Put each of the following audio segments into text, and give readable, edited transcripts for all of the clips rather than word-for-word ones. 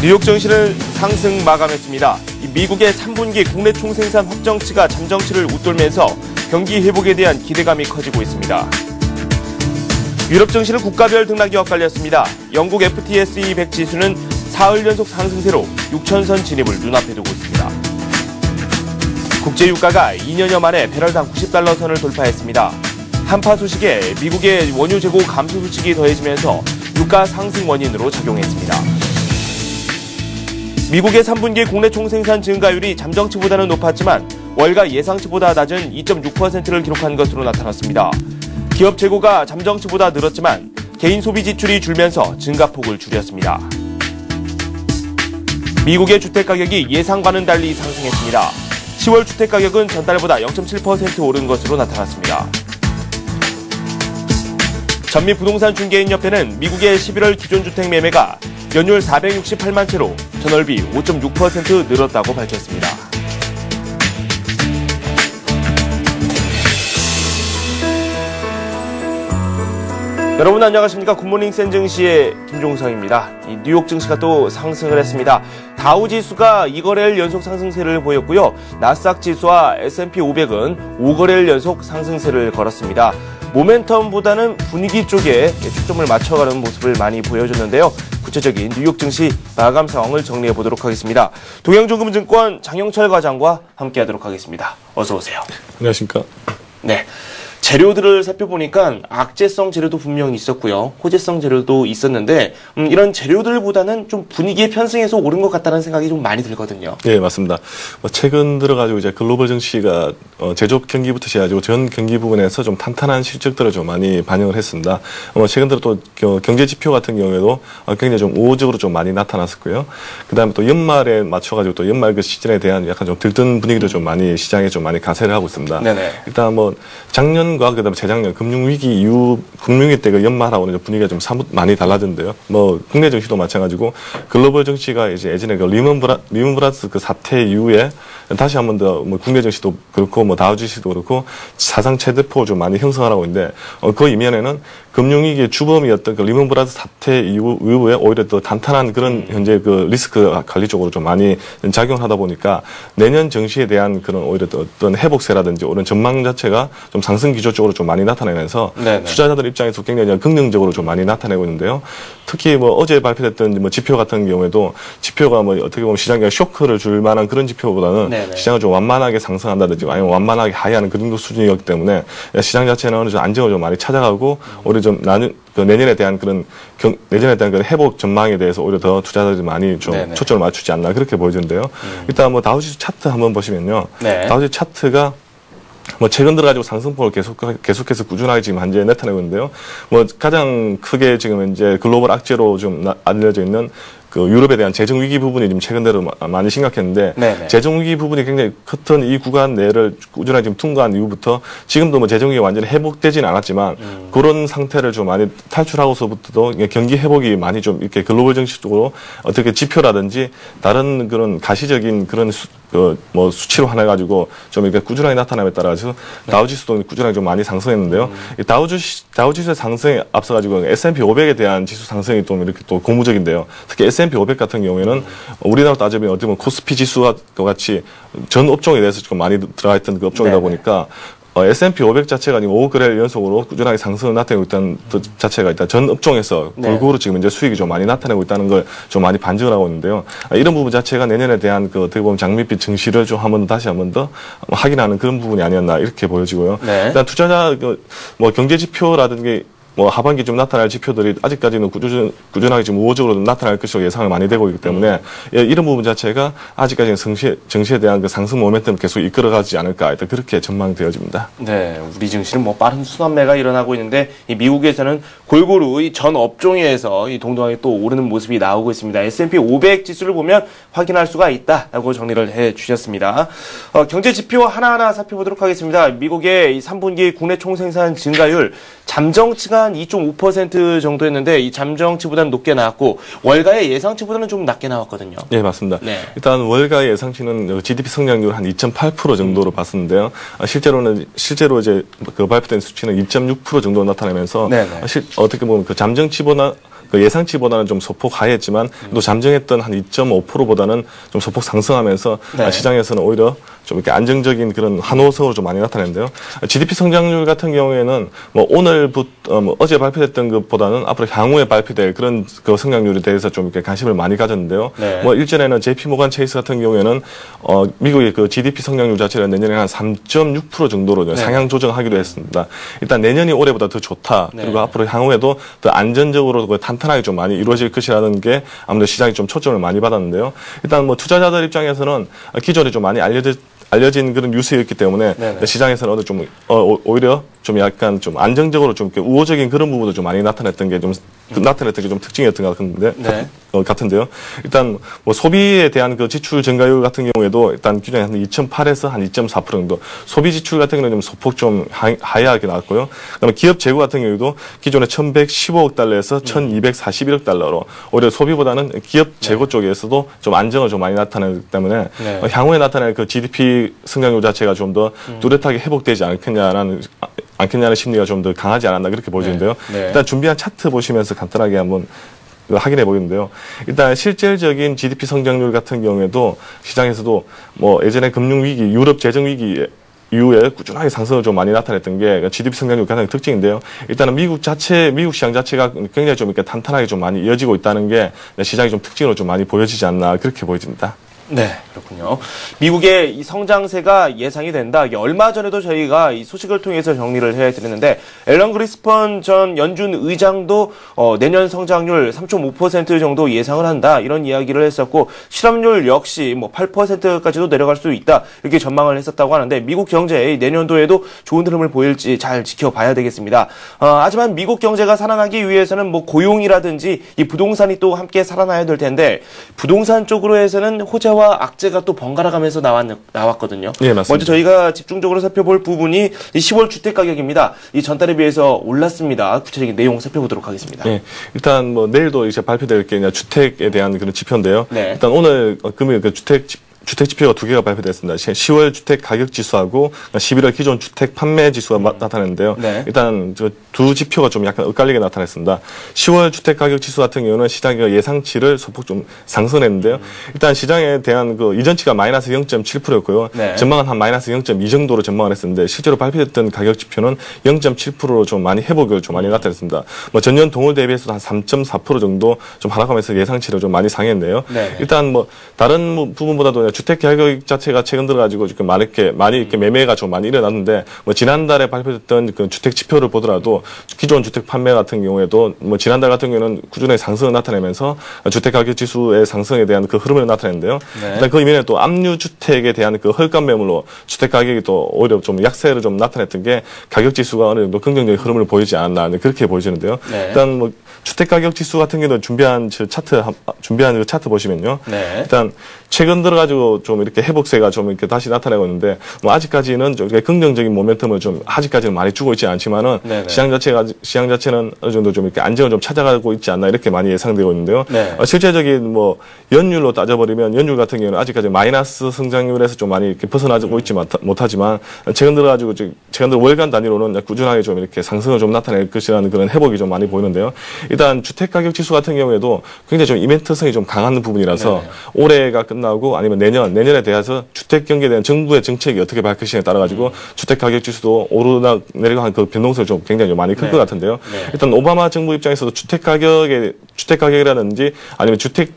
뉴욕 증시는 상승 마감했습니다. 미국의 3분기 국내 총생산 확정치가 잠정치를 웃돌면서 경기 회복에 대한 기대감이 커지고 있습니다. 유럽 증시는 국가별 등락이 엇갈렸습니다. 영국 FTSE 100 지수는 사흘 연속 상승세로 6,000선 진입을 눈앞에 두고 있습니다. 국제 유가가 2년여 만에 배럴당 90달러 선을 돌파했습니다. 한파 소식에 미국의 원유 재고 감소 소식이 더해지면서 유가 상승 원인으로 작용했습니다. 미국의 3분기 국내 총생산 증가율이 잠정치보다는 높았지만 월가 예상치보다 낮은 2.6%를 기록한 것으로 나타났습니다. 기업 재고가 잠정치보다 늘었지만 개인 소비 지출이 줄면서 증가폭을 줄였습니다. 미국의 주택가격이 예상과는 달리 상승했습니다. 10월 주택가격은 전달보다 0.7% 오른 것으로 나타났습니다. 전미부동산중개인협회는 미국의 11월 기존주택 매매가 연율 468만 채로 전월비 5.6% 늘었다고 밝혔습니다. 여러분 안녕하십니까. 굿모닝 센증시의 김종성입니다. 이 뉴욕 증시가 또 상승을 했습니다. 다우지수가 2거래일 연속 상승세를 보였고요. 나스닥 지수와 S&P 500은 5거래일 연속 상승세를 걸었습니다. 모멘텀보다는 분위기 쪽에 초점을 맞춰가는 모습을 많이 보여줬는데요. 구체적인 뉴욕 증시 마감 상황을 정리해 보도록 하겠습니다. 동양증금증권 장영철 과장과 함께하도록 하겠습니다. 어서 오세요. 안녕하십니까. 네. 재료들을 살펴보니까 악재성 재료도 분명히 있었고요. 호재성 재료도 있었는데 이런 재료들보다는 좀 분위기의 편승해서 오른 것 같다는 생각이 좀 많이 들거든요. 네, 맞습니다. 최근 들어가지고 이제 글로벌 증시가 제조업 경기부터 시작하고 전 경기 부분에서 좀 탄탄한 실적들을 좀 많이 반영을 했습니다. 최근 들어 또 경제 지표 같은 경우에도 굉장히 좀 우호적으로 좀 많이 나타났었고요. 그다음에 또 연말에 맞춰가지고 또 연말 그 시즌에 대한 약간 좀 들뜬 분위기를 좀 많이 시장에 좀 많이 가세를 하고 있습니다. 네네. 일단 작년과 그다음에 재작년 금융위기 이후 금융위기 때 그 연말하고는 분위기가 좀 사뭇 많이 달라졌는데요. 국내 증시도 마찬가지고 글로벌 증시가 이제 예전에 그 리먼 브라더스 그 사태 이후에 다시 한 번 더 국내 증시도 그렇고 다우 지수도 그렇고 사상 최대폭을 좀 많이 형성하고 있는데 그 이면에는 금융위기의 주범이었던 그 리먼 브라더스 사태 이후에 오히려 더 탄탄한 그런 현재 그 리스크 관리 쪽으로 좀 많이 작용하다 보니까 내년 증시에 대한 그런 오히려 어떤 회복세라든지 오른 전망 자체가 좀 상승 기조 쪽으로 좀 많이 나타나면서 네네. 투자자들 입장에서 굉장히 긍정적으로 좀 많이 나타내고 있는데요. 특히 어제 발표됐던 지표 같은 경우에도 지표가 어떻게 보면 시장에 쇼크를 줄 만한 그런 지표보다는 네네. 시장을 좀 완만하게 상승한다든지 아니면 완만하게 하회하는 그 정도 수준이었기 때문에 시장 자체는 어느 정도 안정을 좀 많이 찾아가고 오히려 좀 내년에 대한 그런 회복 전망에 대해서 오히려 더 투자자들이 많이 좀 네네. 초점을 맞추지 않나 그렇게 보여지는데요. 일단 다우지수 차트 한번 보시면요. 네. 다우지수 차트가 최근 들어가지고 상승폭을 계속해서 꾸준하게 지금 현재 나타내고 있는데요. 가장 크게 지금 이제 글로벌 악재로 좀 알려져 있는 그 유럽에 대한 재정 위기 부분이 지금 최근 들어 많이 심각했는데 네네. 재정 위기 부분이 굉장히 컸던 이 구간 내를 꾸준하게 지금 통과한 이후부터 지금도 재정 위기가 완전히 회복되지는 않았지만 그런 상태를 좀 많이 탈출하고서부터도 경기 회복이 많이 좀 이렇게 글로벌 증시 쪽으로 어떻게 지표라든지 다른 그런 가시적인 그런 수치로 하나 가지고 좀 이렇게 꾸준하게 나타남에 따라서 네. 다우지수도 꾸준하게 좀 많이 상승했는데요. 다우지수의 상승에 앞서가지고 S&P 500에 대한 지수 상승이 좀 이렇게 또 고무적인데요. 특히 S&P 500 같은 경우에는 우리나라 따지면 어떻게 보면 코스피 지수와 같이 전 업종에 대해서 좀 많이 들어가 있던 그 업종이다 보니까 S&P 500 자체가 지금 5거래일 연속으로 꾸준하게 상승을 나타내고 있다는 뜻 자체가 일단 전 업종에서 골고루 지금 이제 수익이 좀 많이 나타내고 있다는 걸 좀 많이 반증을 하고 있는데요. 이런 부분 자체가 내년에 대한 어떻게 보면 장밋빛 증시를 좀 다시 한 번 더 확인하는 그런 부분이 아니었나 이렇게 보여지고요. 네. 일단 투자자 경제 지표라든지 하반기 좀 나타날 지표들이 아직까지는 꾸준하게 지금 우호적으로 나타날 것으로 예상을 많이 되고 있기 때문에 이런 부분 자체가 아직까지는 증시에 대한 그 상승 모멘텀을 계속 이끌어가지 않을까 일단 그렇게 전망되어집니다. 네, 우리 증시는 빠른 순환매가 일어나고 있는데 이 미국에서는 골고루 이 전 업종에서 이 동등하게 또 오르는 모습이 나오고 있습니다. S&P 500 지수를 보면 확인할 수가 있다라고 정리를 해주셨습니다. 경제 지표 하나하나 살펴보도록 하겠습니다. 미국의 이 3분기 국내 총생산 증가율 잠정치가 한 2.5% 정도였는데 이 잠정치보다는 높게 나왔고 월가의 예상치보다는 좀 낮게 나왔거든요. 네, 맞습니다. 네. 일단 월가의 예상치는 GDP 성장률 한 2.8% 정도로 봤었는데요. 실제로 이제 그 발표된 수치는 2.6% 정도 나타나면서 어떻게 보면 그 잠정치보다 그 예상치보다는 좀 소폭 하했지만 또 잠정했던 한 2.5%보다는 좀 소폭 상승하면서 네. 시장에서는 오히려 좀 이렇게 안정적인 그런 환호성으로 좀 많이 나타내는데요. GDP 성장률 같은 경우에는 뭐 오늘부터 어제 발표됐던 것보다는 앞으로 향후에 발표될 그런 그 성장률에 대해서 좀 이렇게 관심을 많이 가졌는데요. 네. 뭐 일전에는 JP 모간 체이스 같은 경우에는 미국의 그 GDP 성장률 자체가 내년에 한 3.6% 정도로 네. 상향 조정하기로 했습니다. 일단 내년이 올해보다 더 좋다. 네. 그리고 앞으로 향후에도 더 안전적으로 탄탄하게 좀 많이 이루어질 것이라는 게 아무래도 시장이 좀 초점을 많이 받았는데요. 일단 뭐 투자자들 입장에서는 기존에 좀 많이 알려진 그런 뉴스였기 때문에 네네. 시장에서는 좀 오히려 좀 약간 좀 안정적으로 좀 이렇게 우호적인 그런 부분도 좀 많이 나타냈던 게 좀 특징이었던 것 같은데 네. 같은데요. 일단 뭐 소비에 대한 그 지출 증가율 같은 경우에도 일단 기존에 한 2.8에서 한 2.4% 정도 소비 지출 같은 경우는 좀 소폭 좀 하향하게 나왔고요. 그다음에 기업 재고 같은 경우도 기존에 1,115억 달러에서 1,241억 달러로 오히려 소비보다는 기업 재고 쪽에서도 좀 안정을 좀 많이 나타내기 때문에 네. 향후에 나타날 그 GDP 성장률 자체가 좀 더 뚜렷하게 회복되지 않겠냐는 심리가 좀 더 강하지 않았나 그렇게 보여지는데요. 네. 네. 일단 준비한 차트 보시면서 간단하게 한번 확인해 보겠는데요. 일단 실질적인 GDP 성장률 같은 경우에도 시장에서도 뭐 예전에 금융위기, 유럽 재정위기 이후에 꾸준하게 상승을 좀 많이 나타냈던 게 GDP 성장률 가장 특징인데요. 일단은 미국 시장 자체가 굉장히 좀 이렇게 탄탄하게 좀 많이 이어지고 있다는 게 시장이 좀 특징으로 좀 많이 보여지지 않나 그렇게 보여집니다. 네, 그렇군요. 미국의 이 성장세가 예상이 된다. 이게 얼마 전에도 저희가 이 소식을 통해서 정리를 해드렸는데 앨런 그리스펀 전 연준 의장도 내년 성장률 3.5% 정도 예상을 한다. 이런 이야기를 했었고 실업률 역시 뭐 8%까지도 내려갈 수 있다. 이렇게 전망을 했었다고 하는데 미국 경제 내년도에도 좋은 흐름을 보일지 잘 지켜봐야 되겠습니다. 하지만 미국 경제가 살아나기 위해서는 뭐 고용이라든지 이 부동산이 또 함께 살아나야 될 텐데 부동산 쪽으로 해서는 호재와 악재가 또 번갈아 가면서 나왔거든요. 예, 맞습니다. 먼저 저희가 집중적으로 살펴볼 부분이 이 10월 주택 가격입니다. 이 전달에 비해서 올랐습니다. 구체적인 내용 살펴보도록 하겠습니다. 예, 일단 뭐 내일도 이제 발표될 게 주택에 대한 그런 지표인데요. 네. 일단 오늘 금요일 그 주택 지표가 두 개가 발표됐습니다. 10월 주택 가격 지수하고 11월 기존 주택 판매 지수가 나타났는데요. 네. 일단 저 두 지표가 좀 약간 엇갈리게 나타났습니다. 10월 주택 가격 지수 같은 경우는 시장이 예상치를 소폭 좀 상승했는데요. 일단 시장에 대한 그 이전치가 마이너스 0.7%였고요. 네. 전망은 한 마이너스 0.2 정도로 전망을 했었는데 실제로 발표됐던 가격 지표는 0.7%로 좀 많이 회복을 좀 많이 나타냈습니다. 뭐 전년 동월 대비해서 한 3.4% 정도 좀 하락하면서 예상치를 좀 많이 상회했네요. 네. 일단 뭐 다른 부분보다도 주택 가격 자체가 최근 들어가지고 지금 많이 이렇게 매매가 좀 많이 일어났는데 뭐 지난달에 발표됐던 그 주택 지표를 보더라도 기존 주택 판매 같은 경우에도 뭐 지난달 같은 경우에는 꾸준히 상승을 나타내면서 주택 가격 지수의 상승에 대한 그 흐름을 나타냈는데요. 네. 일단 그 이면에 또 압류 주택에 대한 그 헐값 매물로 주택 가격이 또 오히려 좀 약세를 좀 나타냈던 게 가격 지수가 어느 정도 긍정적인 흐름을 보이지 않았나 그렇게 보여지는데요. 네. 일단 뭐 주택 가격 지수 같은 경우는 준비한 그 차트 보시면요. 네. 일단 최근 들어가지고 좀 이렇게 회복세가 좀 이렇게 다시 나타나고 있는데 뭐 아직까지는 좀 긍정적인 모멘텀을 좀 아직까지는 많이 주고 있지 않지만은 네네. 시장 자체는 어느 정도 좀 이렇게 안정을 좀 찾아가고 있지 않나 이렇게 많이 예상되고 있는데요. 네. 실제적인 뭐 연율로 따져버리면 연율 같은 경우는 아직까지 마이너스 성장률에서 좀 많이 이렇게 벗어나고 있지 못하지만 최근 들어가지고 월간 단위로는 꾸준하게 좀 이렇게 상승을 좀 나타낼 것이라는 그런 회복이 좀 많이 보이는데요. 일단 주택 가격 지수 같은 경우에도 굉장히 좀 이벤트성이 좀 강한 부분이라서 네네. 올해가 끝나고 아니면 내년에 대해서 주택 경기에 대한 정부의 정책이 어떻게 바뀔 따라 가지고 주택 가격 지수도 오르락 내리락 한 그 변동성이 좀 굉장히 좀 많이 클 것 네. 같은데요. 네. 일단 오바마 정부 입장에서도 주택 가격이라든지 아니면 주택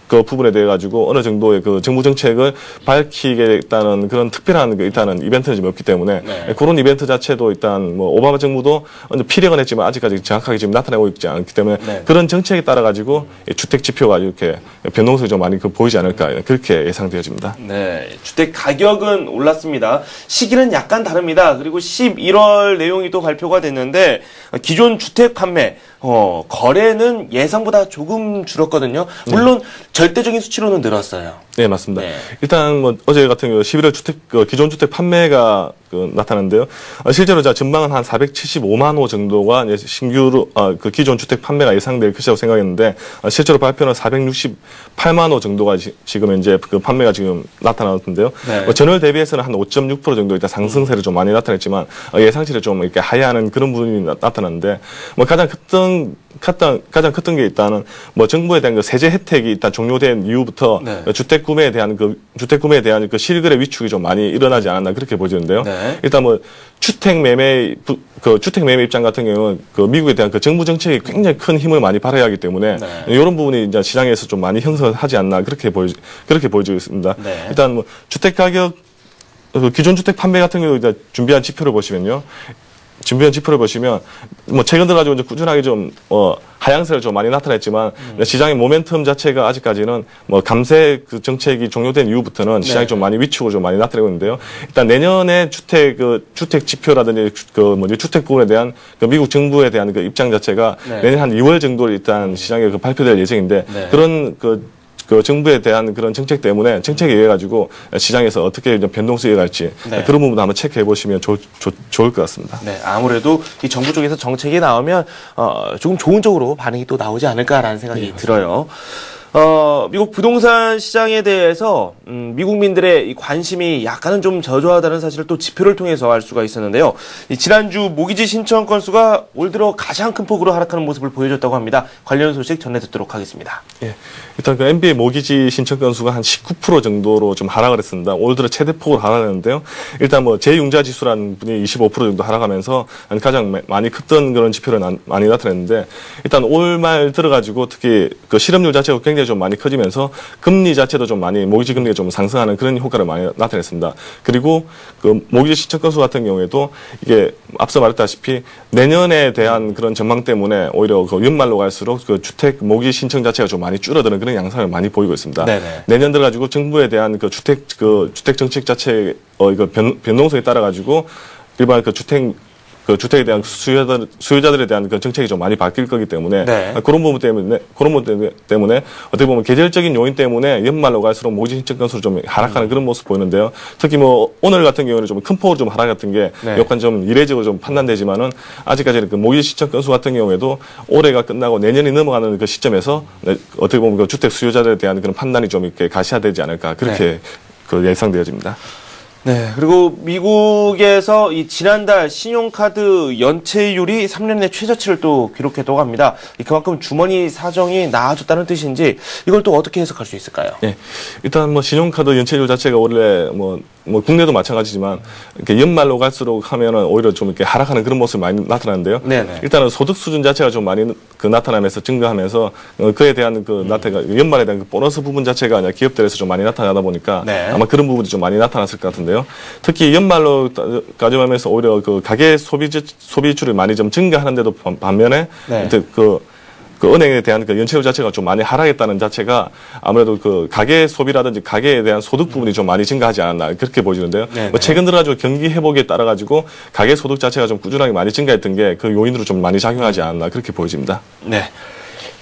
그 부분에 대해 가지고 어느 정도의 그 정부 정책을 밝히겠다는 그런 특별한 일단은 이벤트는 지금 없기 때문에 네. 그런 이벤트 자체도 일단 뭐 오바마 정부도 피력은 했지만 아직까지 정확하게 지금 나타나고 있지 않기 때문에 네. 그런 정책에 따라 가지고 주택 지표가 이렇게 변동성이 좀 많이 보이지 않을까 그렇게 예상되어집니다. 네, 주택 가격은 올랐습니다. 시기는 약간 다릅니다. 그리고 11월 내용이 또 발표가 됐는데 기존 주택 판매 거래는 예상보다 조금 줄었거든요. 물론 절대적인 수치로는 늘었어요. 네, 맞습니다. 네. 일단 뭐 어제 같은 경우 11월 기존 주택 판매가 나타났는데요. 실제로 전망은 한 475만 호 정도가 이제 신규로 그 기존 주택 판매가 예상될 것이라고 생각했는데 실제로 발표는 468만 호 정도가 지금 이제 그 판매가 지금 나타났는데요. 네. 전월 대비해서는 한 5.6% 정도 일단 상승세를 좀 많이 나타냈지만 예상치를 좀 이렇게 하회하는 그런 부분이 나타났는데 뭐 가장 가장 컸던 게 일단은 뭐 정부에 대한 그 세제 혜택이 일단 종료된 이후부터 네. 주택 구매에 대한 그 실거래 위축이 좀 많이 일어나지 않았나 그렇게 보여지는데요. 네. 일단 뭐 주택 매매 입장 같은 경우는 그 미국에 대한 그 정부 정책이 굉장히 큰 힘을 많이 발휘하기 하기 때문에 네. 이런 부분이 이제 시장에서 좀 많이 형성하지 않나 그렇게 보여지고 있습니다. 네. 일단 뭐 주택 가격 기존 주택 판매 같은 경우 이제 준비한 지표를 보시면 뭐 최근 들어가지고 이제 꾸준하게 좀 하향세를 좀 많이 나타냈지만 시장의 모멘텀 자체가 아직까지는 뭐 감세 그 정책이 종료된 이후부터는 시장이 네. 좀 많이 위축을 좀 많이 나타내고 있는데요. 일단 내년에 주택 지표라든지 주택 부분에 대한 그 미국 정부에 대한 그 입장 자체가 네. 내년 한 2월 정도로 일단 시장에 그 발표될 예정인데 네. 그런 그 정부에 대한 그런 정책에 의해 가지고 시장에서 어떻게 좀 변동성이 갈지 네. 그런 부분도 한번 체크해 보시면 좋을 것 같습니다. 네, 아무래도 이 정부 쪽에서 정책이 나오면 조금 좋은 쪽으로 반응이 또 나오지 않을까라는 생각이 들어요. 미국 부동산 시장에 대해서 미국민들의 이 관심이 약간은 좀 저조하다는 사실을 또 지표를 통해서 알 수가 있었는데요. 이 지난주 모기지 신청 건수가 올 들어 가장 큰 폭으로 하락하는 모습을 보여줬다고 합니다. 관련 소식 전해 듣도록 하겠습니다. 예. 일단 그 NBA 모기지 신청 건수가 한 19% 정도로 좀 하락을 했습니다. 올 들어 최대폭으로 하락했는데요. 일단 뭐 재융자 지수라는 분이 25% 정도 하락하면서 가장 많이 컸던 그런 지표를 많이 나타냈는데 일단 올 말 들어가지고 특히 그 실업률 자체가 굉장히 좀 많이 커지면서 금리 자체도 좀 많이 모기지 금리가 좀 상승하는 그런 효과를 많이 나타냈습니다. 그리고 그 모기지 신청 건수 같은 경우에도 이게 앞서 말했다시피 내년에 대한 그런 전망 때문에 오히려 그 연말로 갈수록 그 주택 모기지 신청 자체가 좀 많이 줄어드는 그런 양상을 많이 보이고 있습니다. 네네. 내년 들어가지고 정부에 대한 그 주택 정책 자체 이거 변동성에 따라 가지고 일반 주택에 대한 수요자들에 대한 그 정책이 좀 많이 바뀔 거기 때문에 네. 그런 부분 때문에 어떻게 보면 계절적인 요인 때문에 연말로 갈수록 모기지 신청 건수로 좀 하락하는 그런 모습 보이는데요. 특히 뭐 오늘 같은 경우는 좀 큰 폭으로 좀 하락했던 게 네. 약간 좀 이례적으로 좀 판단되지만은 아직까지는 그 모기지 신청 건수 같은 경우에도 올해가 끝나고 내년이 넘어가는 그 시점에서 어떻게 보면 그 주택 수요자들에 대한 그런 판단이 좀 이렇게 가시화되지 않을까 그렇게 그 예상되어집니다. 네, 그리고 미국에서 이 지난달 신용카드 연체율이 3년 내 최저치를 또 기록했다고 합니다. 그만큼 주머니 사정이 나아졌다는 뜻인지 이걸 또 어떻게 해석할 수 있을까요? 예, 일단 뭐 신용카드 연체율 자체가 원래 뭐 국내도 마찬가지지만 이렇게 연말로 갈수록 하면은 오히려 좀 이렇게 하락하는 그런 모습이 많이 나타나는데요. 네네. 일단은 소득 수준 자체가 좀 많이 나타나면서 증가하면서 그에 대한 연말에 대한 그 보너스 부분 자체가 아니라 기업들에서 좀 많이 나타나다 보니까 네. 아마 그런 부분이 좀 많이 나타났을 것 같은데요. 특히 연말로 가져가면서 오히려 그 가계 소비출이 많이 좀 증가하는데도 반면에 네. 그 은행에 대한 그 연체율 자체가 좀 많이 하락했다는 자체가 아무래도 그 가계 소비라든지 가계에 대한 소득 부분이 좀 많이 증가하지 않았나 그렇게 보여지는데요. 뭐 최근 들어가지고 경기 회복에 따라 가지고 가계 소득 자체가 좀 꾸준하게 많이 증가했던 게 그 요인으로 좀 많이 작용하지 않았나 그렇게 보여집니다. 네.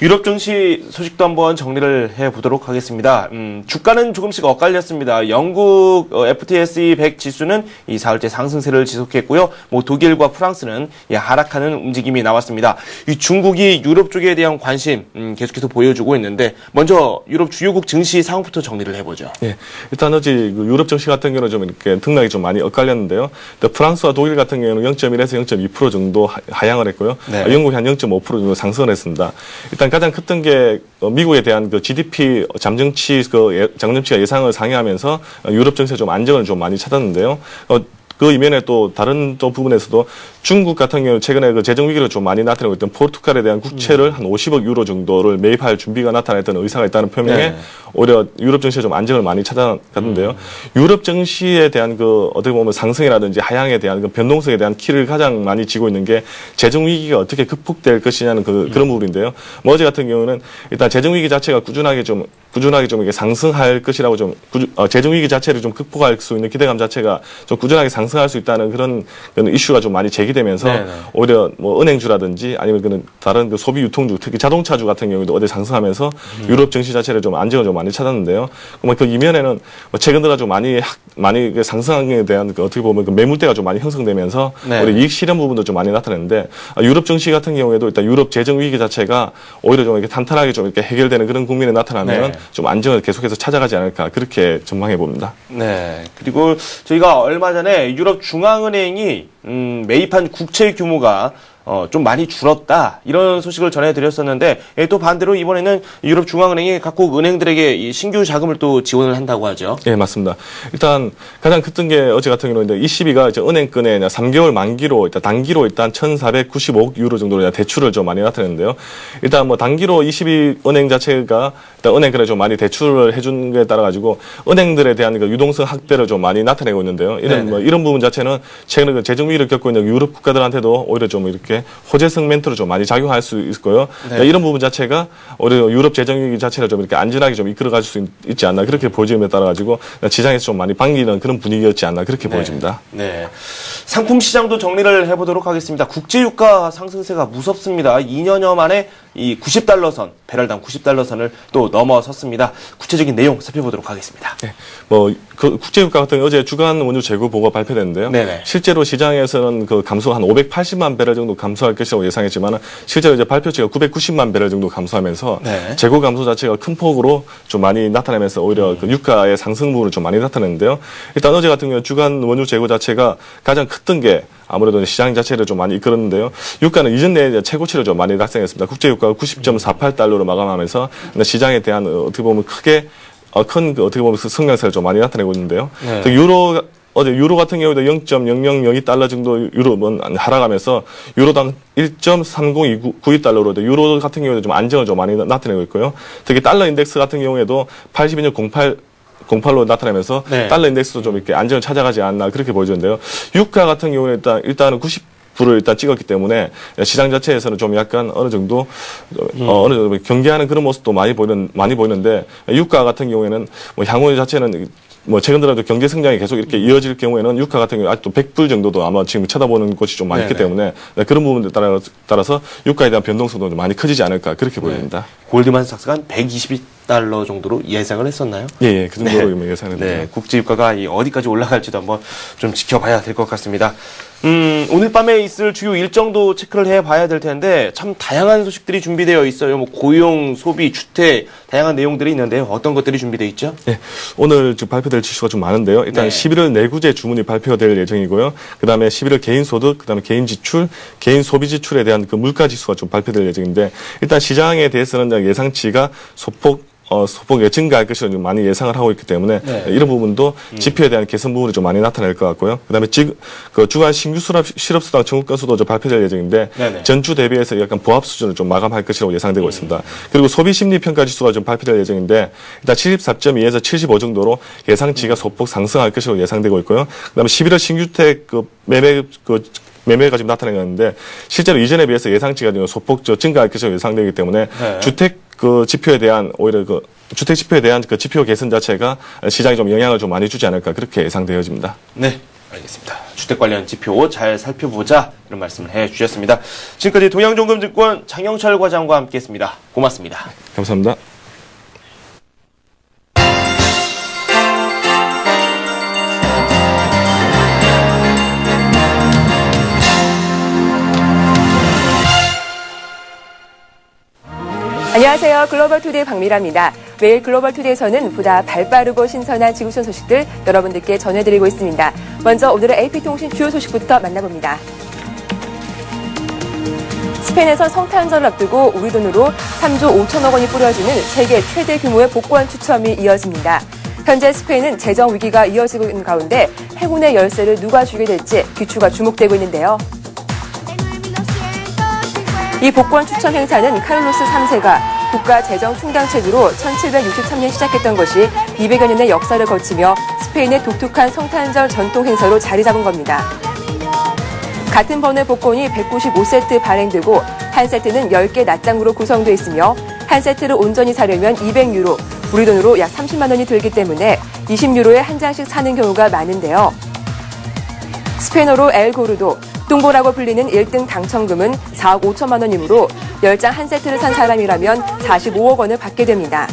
유럽 증시 소식도 한번 정리를 해보도록 하겠습니다. 주가는 조금씩 엇갈렸습니다. 영국 FTSE 100 지수는 이 사흘째 상승세를 지속했고요. 뭐 독일과 프랑스는 하락하는 움직임이 나왔습니다. 이 중국이 유럽 쪽에 대한 관심 계속해서 보여주고 있는데 먼저 유럽 주요국 증시 상황부터 정리를 해보죠. 예, 일단 어제 그 유럽 증시 같은 경우는 좀 이렇게 등락이 좀 많이 엇갈렸는데요. 프랑스와 독일 같은 경우는 0.1에서 0.2% 정도 하향을 했고요. 네. 영국이 한 0.5% 정도 상승을 했습니다. 일단 가장 컸던 게 미국에 대한 그 GDP 장점치가 예상을 상회하면서 유럽 증시에 좀 안정을 좀 많이 찾았는데요. 그 이면에 또 다른 또 부분에서도 중국 같은 경우 최근에 그 재정 위기를 좀 많이 나타내고 있던 포르투갈에 대한 국채를 한 50억 유로 정도를 매입할 준비가 나타냈던 의사가 있다는 표명에 네. 오히려 유럽 증시에 좀 안정을 많이 찾아갔는데요. 유럽 증시에 대한 그 어떻게 보면 상승이라든지 하향에 대한 그 변동성에 대한 키를 가장 많이 쥐고 있는 게 재정 위기가 어떻게 극복될 것이냐는 그런 부분인데요. 뭐 어제 같은 경우는 일단 재정 위기 자체가 꾸준하게 좀 이게 상승할 것이라고 재정 위기 자체를 좀 극복할 수 있는 기대감 자체가 좀 꾸준하게 상승할 수 있다는 그런 이슈가 좀 많이 제기되면서 네네. 오히려 뭐 은행주라든지 아니면 다른 그 소비 유통주 특히 자동차주 같은 경우도 어제 상승하면서 유럽 증시 자체를 좀 안정을 좀 많이 찾았는데요. 그 이면에는 최근 들어 좀 많이 그 상승에 대한 그 어떻게 보면 그 매물대가 좀 많이 형성되면서 네. 우리 이익 실현 부분도 좀 많이 나타냈는데 유럽 증시 같은 경우에도 일단 유럽 재정 위기 자체가 오히려 좀 이렇게 탄탄하게 좀 이렇게 해결되는 그런 국면이 나타나면 네. 좀 안정을 계속해서 찾아가지 않을까 그렇게 전망해 봅니다. 네. 그리고 저희가 얼마 전에 유럽 중앙은행이 매입한 국채 규모가 좀 많이 줄었다 이런 소식을 전해드렸었는데 또 반대로 이번에는 유럽중앙은행이 각국 은행들에게 이 신규 자금을 또 지원을 한다고 하죠. 예, 맞습니다. 일단 가장 컸던 게 어제 같은 경우는 ECB가 이제 은행권에 3개월 만기로 일단 단기로 일단 1,495억 유로 정도로 대출을 좀 많이 나타냈는데요. 일단 뭐 단기로 ECB 은행 자체가 일단 은행권에 좀 많이 대출을 해준 거에 따라 가지고 은행들에 대한 그 유동성 확대를 좀 많이 나타내고 있는데요. 이런 부분 자체는 최근에 그 재정 위기를 겪고 있는 유럽 국가들한테도 오히려 좀 이렇게 호재성 멘트로 좀 많이 작용할 수 있고요. 이런 부분 자체가 오히려 유럽 재정 위기 자체를 좀 이렇게 안전하게 좀 이끌어갈 수 있지 않나 그렇게 보여짐에 따라 가지고 시장에서 좀 많이 반기는 그런 분위기였지 않나 그렇게 보여집니다. 네. 상품 시장도 정리를 해보도록 하겠습니다. 국제유가 상승세가 무섭습니다. 2년여 만에 이 90달러 선, 배럴당 90달러 선을 또 넘어섰습니다. 구체적인 내용 살펴보도록 하겠습니다. 네. 뭐, 그 국제유가 같은 어제 주간 원유 재고 보고가 발표됐는데요. 네네. 실제로 시장에서는 그 감소가 한 580만 배럴 정도 감소할 것이라고 예상했지만 실제로 이제 발표치가 990만 배럴 정도 감소하면서 재고 감소 자체가 큰 폭으로 좀 많이 나타나면서 오히려 그 유가의 상승 부분을 좀 많이 나타냈는데요. 일단 어제 같은 경우 주간 원유 재고 자체가 가장 컸던 게 아무래도 시장 자체를 좀 많이 이끌었는데요. 유가는 이전 내에 최고치를 좀 많이 달성했습니다. 국제유가가 90.48달러로 마감하면서 시장에 대한 어떻게 보면 크게 큰 어떻게 보면 성장세를 좀 많이 나타내고 있는데요. 어제 유로 같은 경우도 0.0002달러 정도 유로는 하락하면서 유로당 1.3092달러로 유로 같은 경우도 좀 안정을 좀 많이 나타내고 있고요. 특히 달러 인덱스 같은 경우에도 82.08로 나타나면서 달러 인덱스도 좀 이렇게 안정을 찾아가지 않나 그렇게 보여지는데요. 유가 같은 경우는 일단은 90%를 일단 찍었기 때문에 시장 자체에서는 좀 약간 어느 정도 경계하는 그런 모습도 많이 보이는데 유가 같은 경우에는 뭐 향후 자체는 뭐 최근 들어도 경제 성장이 계속 이렇게 이어질 경우에는 유가 같은 경우 아직도 100불 정도도 아마 지금 쳐다보는 곳이 좀 많기 때문에 그런 부분에 따라서 유가에 대한 변동성도 좀 많이 커지지 않을까 그렇게 보입니다. 골드만삭스가 한 120달러 정도로 예상을 했었나요? 예, 그 정도로 예상을 했습니다. 국제유가가 어디까지 올라갈지도 한번 좀 지켜봐야 될 것 같습니다. 오늘 밤에 있을 주요 일정도 체크를 해봐야 될 텐데 참 다양한 소식들이 준비되어 있어요. 뭐 고용, 소비, 주택 다양한 내용들이 있는데요. 어떤 것들이 준비되어 있죠? 네, 오늘 지금 발표될 지수가 좀 많은데요. 일단 11월 내구재 주문이 발표될 예정이고요. 그다음에 11월 개인 소득, 그다음에 개인 지출, 개인 소비 지출에 대한 그 물가 지수가 좀 발표될 예정인데 일단 시장에 대해서는 예상치가 소폭 증가할 것으로 좀 많이 예상을 하고 있기 때문에 이런 부분도 지표에 대한 개선 부분이 좀 많이 나타날 것 같고요. 그다음에 그 주간 신규 실업수당 청구 건수도 좀 발표될 예정인데 전주 대비해서 약간 보합 수준을 좀 마감할 것이라고 예상되고 있습니다. 그리고 소비 심리 평가 지수가 좀 발표될 예정인데 일단 74.2에서 75 정도로 예상치가 소폭 상승할 것이라고 예상되고 있고요. 그다음에 11월 신주택 매매가 지금 나타나는데 실제로 이전에 비해서 예상치가 소폭 증가할 것으로 예상되기 때문에 주택 지표에 대한 오히려 주택 지표에 대한 지표 개선 자체가 시장에 좀 영향을 좀 많이 주지 않을까 그렇게 예상되어집니다. 네, 알겠습니다. 주택 관련 지표 잘 살펴보자 이런 말씀을 해주셨습니다. 지금까지 동양종금증권 장영철 과장과 함께했습니다. 고맙습니다. 감사합니다. 안녕하세요. 글로벌투데이 박미라입니다. 매일 글로벌투데이에서는 보다 발빠르고 신선한 지구촌 소식들 여러분들께 전해드리고 있습니다. 먼저 오늘의 AP통신 주요 소식부터 만나봅니다. 스페인에서 성탄절을 앞두고 우리 돈으로 3조 5천억 원이 뿌려지는 세계 최대 규모의 복권 추첨이 이어집니다. 현재 스페인은 재정 위기가 이어지고 있는 가운데 행운의 열쇠를 누가 주게 될지 귀추가 주목되고 있는데요. 이 복권 추첨 행사는 카를로스 3세가 국가 재정 충당책으로 1763년 시작했던 것이 200여 년의 역사를 거치며 스페인의 독특한 성탄절 전통 행사로 자리 잡은 겁니다. 같은 번호의 복권이 195세트 발행되고 한 세트는 10개 낱장으로 구성되어 있으며 한 세트를 온전히 사려면 200유로, 우리 돈으로 약 30만 원이 들기 때문에 20유로에 한 장씩 사는 경우가 많은데요. 스페인어로 엘고르도, 뚱보라고 불리는 1등 당첨금은 4억 5천만 원이므로 10장 한 세트를 산 사람이라면 45억 원을 받게 됩니다.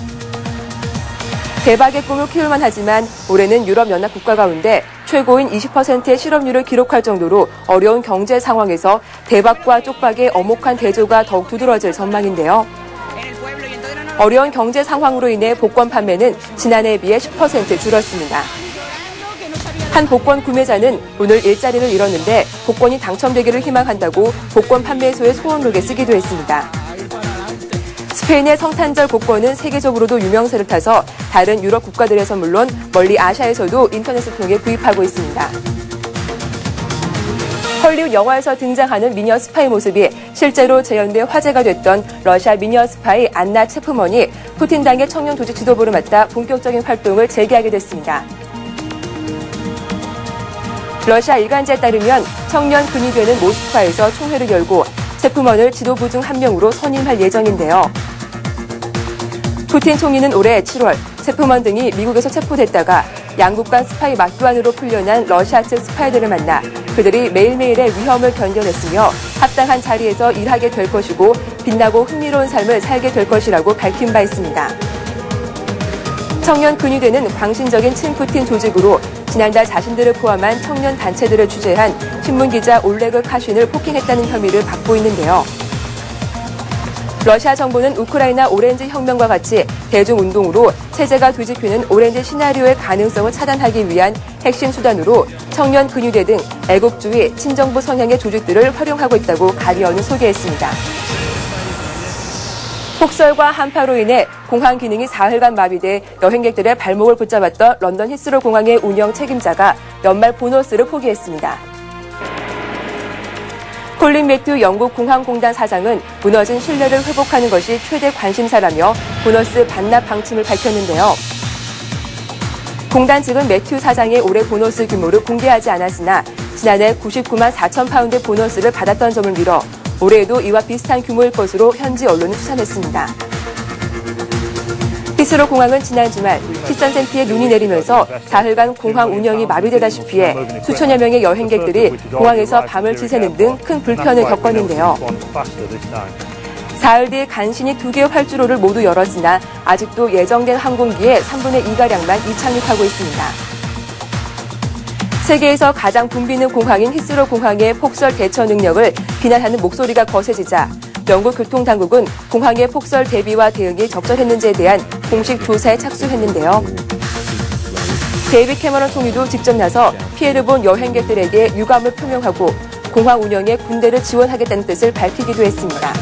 대박의 꿈을 키울만 하지만 올해는 유럽연합 국가 가운데 최고인 20%의 실업률을 기록할 정도로 어려운 경제 상황에서 대박과 쪽박의 엄혹한 대조가 더욱 두드러질 전망인데요. 어려운 경제 상황으로 인해 복권 판매는 지난해에 비해 10% 줄었습니다. 한 복권 구매자는 오늘 일자리를 잃었는데 복권이 당첨되기를 희망한다고 복권 판매소의 소원록에 쓰기도 했습니다. 스페인의 성탄절 복권은 세계적으로도 유명세를 타서 다른 유럽 국가들에서 물론 멀리 아시아에서도 인터넷을 통해 구입하고 있습니다. 헐리우드 영화에서 등장하는 미녀 스파이 모습이 실제로 재현돼 화제가 됐던 러시아 미녀 스파이 안나 체프먼이 푸틴당의 청년 조직 지도부를 맡아 본격적인 활동을 재개하게 됐습니다. 러시아 일간지에 따르면 청년 군이 되는 모스크바에서 총회를 열고 체프먼을 지도부 중 한 명으로 선임할 예정인데요. 푸틴 총리는 올해 7월 체프먼 등이 미국에서 체포됐다가 양국 간 스파이 막교환으로 풀려난 러시아 측 스파이들을 만나 그들이 매일매일의 위험을 견뎌냈으며 합당한 자리에서 일하게 될 것이고 빛나고 흥미로운 삶을 살게 될 것이라고 밝힌 바 있습니다. 청년 군이 되는 광신적인 친푸틴 조직으로 지난달 자신들을 포함한 청년 단체들을 주재한 신문기자 올레그 카신을 폭행했다는 혐의를 받고 있는데요. 러시아 정부는 우크라이나 오렌지 혁명과 같이 대중운동으로 체제가 뒤집히는 오렌지 시나리오의 가능성을 차단하기 위한 핵심 수단으로 청년 근위대 등 애국주의, 친정부 성향의 조직들을 활용하고 있다고 가디언은 소개했습니다. 폭설과 한파로 인해 공항 기능이 사흘간 마비돼 여행객들의 발목을 붙잡았던 런던 히스로 공항의 운영 책임자가 연말 보너스를 포기했습니다. 콜린 매튜 영국 공항공단 사장은 무너진 신뢰를 회복하는 것이 최대 관심사라며 보너스 반납 방침을 밝혔는데요. 공단 측은 매튜 사장의 올해 보너스 규모를 공개하지 않았으나 지난해 99만 4천 파운드 보너스를 받았던 점을 미뤄 올해에도 이와 비슷한 규모일 것으로 현지 언론은 추산했습니다. 히스로 공항은 지난 주말 시선센티에 눈이 내리면서 사흘간 공항 운영이 마비되다시피 해 수천여 명의 여행객들이 공항에서 밤을 지새는 등 큰 불편을 겪었는데요. 사흘 뒤에 간신히 2개의 활주로를 모두 열었으나 아직도 예정된 항공기의 3분의 2가량만 이착륙하고 있습니다. 세계에서 가장 붐비는 공항인 히스로 공항의 폭설 대처 능력을 비난하는 목소리가 거세지자 영국 교통당국은 공항의 폭설 대비와 대응이 적절했는지에 대한 공식 조사에 착수했는데요. 데이빗 캐머런 총리도 직접 나서 피해를 본 여행객들에게 유감을 표명하고 공항 운영에 군대를 지원하겠다는 뜻을 밝히기도 했습니다.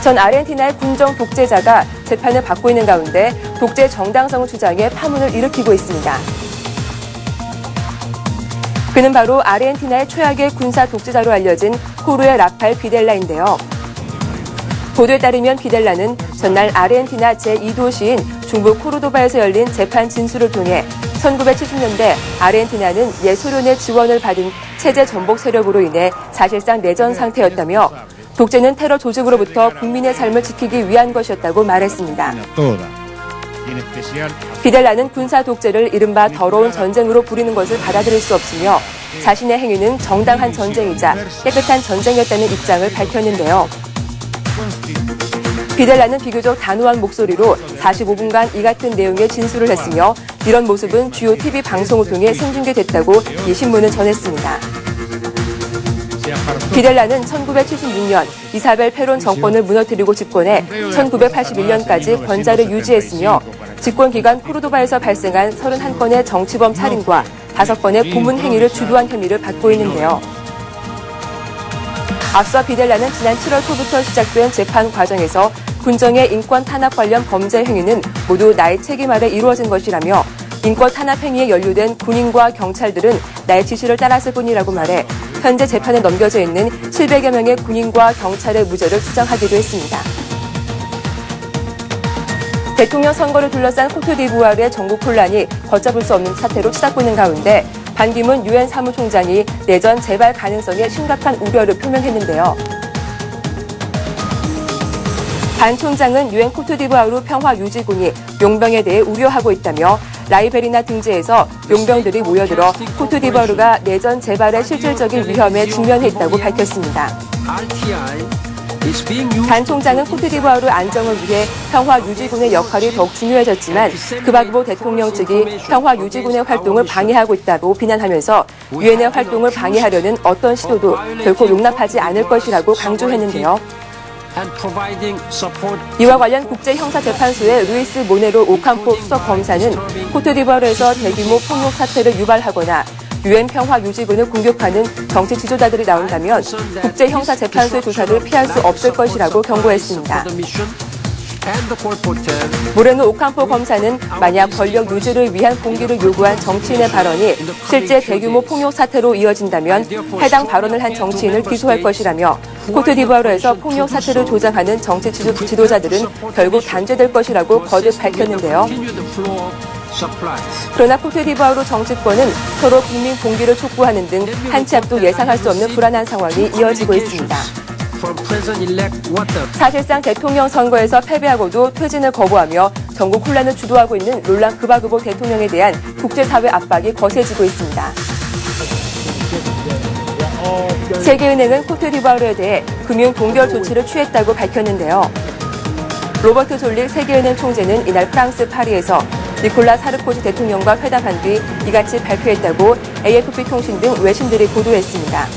전 아르헨티나의 군정 독재자가 재판을 받고 있는 가운데 독재 정당성을 주장해 파문을 일으키고 있습니다. 그는 바로 아르헨티나의 최악의 군사 독재자로 알려진 호르헤 라파엘 비델라인데요. 보도에 따르면 비델라는 전날 아르헨티나 제2도시인 중부 코르도바에서 열린 재판 진술을 통해 1970년대 아르헨티나는 예소련의 지원을 받은 체제 전복 세력으로 인해 사실상 내전 상태였다며 독재는 테러 조직으로부터 국민의 삶을 지키기 위한 것이었다고 말했습니다. 비델라는 군사 독재를 이른바 더러운 전쟁으로 부리는 것을 받아들일 수 없으며 자신의 행위는 정당한 전쟁이자 깨끗한 전쟁이었다는 입장을 밝혔는데요. 비델라는 비교적 단호한 목소리로 45분간 이 같은 내용의 진술을 했으며 이런 모습은 주요 TV 방송을 통해 생중계됐다고 이 신문은 전했습니다. 비델라는 1976년 이사벨 페론 정권을 무너뜨리고 집권해 1981년까지 권좌를 유지했으며 집권 기간 코르도바에서 발생한 31건의 정치범 살인과 5건의 고문 행위를 주도한 혐의를 받고 있는데요. 앞서 비델라는 지난 7월 초부터 시작된 재판 과정에서 군정의 인권 탄압 관련 범죄 행위는 모두 나의 책임 아래 이루어진 것이라며 인권 탄압 행위에 연루된 군인과 경찰들은 나의 지시를 따랐을 뿐이라고 말해 현재 재판에 넘겨져 있는 700여 명의 군인과 경찰의 무죄를 주장하기도 했습니다. 대통령 선거를 둘러싼 코트디부아르의 정국 혼란이 걷잡을 수 없는 사태로 치닫고 있는 가운데 반기문 유엔 사무총장이 내전 재발 가능성에 심각한 우려를 표명했는데요. 반 총장은 유엔 코트디부아르 평화유지군이 용병에 대해 우려하고 있다며 라이베리나 등지에서 용병들이 모여들어 코트디부아르가 내전 재발의 실질적인 위험에 직면해 있다고 밝혔습니다. 반 총장은 코트디부아르 안정을 위해 평화유지군의 역할이 더욱 중요해졌지만 그바그보 대통령 측이 평화유지군의 활동을 방해하고 있다고 비난하면서 유엔의 활동을 방해하려는 어떤 시도도 결코 용납하지 않을 것이라고 강조했는데요. 이와 관련 국제형사재판소의 루이스 모네로 오캄포 수석검사는 코트디부아르에서 대규모 폭력 사태를 유발하거나 유엔 평화유지군을 공격하는 정치 지도자들이 나온다면 국제형사재판소의 조사를 피할 수 없을 것이라고 경고했습니다. 모레노 오캄포 검사는 만약 권력 유지를 위한 공기를 요구한 정치인의 발언이 실제 대규모 폭력 사태로 이어진다면 해당 발언을 한 정치인을 기소할 것이라며 코트디부아르에서 폭력 사태를 조장하는 정치 지도자들은 결국 단죄될 것이라고 거듭 밝혔는데요. 그러나 코트디부아르 정치권은 서로 국민 봉기를 촉구하는 등 한 치 앞도 예상할 수 없는 불안한 상황이 이어지고 있습니다. 사실상 대통령 선거에서 패배하고도 퇴진을 거부하며 전국 혼란을 주도하고 있는 롤랑 그바그보 대통령에 대한 국제사회 압박이 거세지고 있습니다. 세계은행은 코트디부아르에 대해 금융 동결 조치를 취했다고 밝혔는데요. 로버트 졸릭 세계은행 총재는 이날 프랑스 파리에서 니콜라 사르코지 대통령과 회담한 뒤 이같이 발표했다고 AFP 통신 등 외신들이 보도했습니다.